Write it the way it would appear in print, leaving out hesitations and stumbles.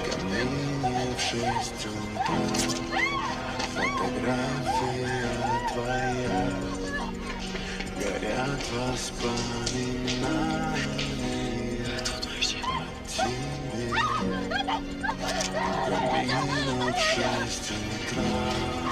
камине в 6 утра. Фотография твоя, горят воспоминания о тебе. Камин в 6 утра.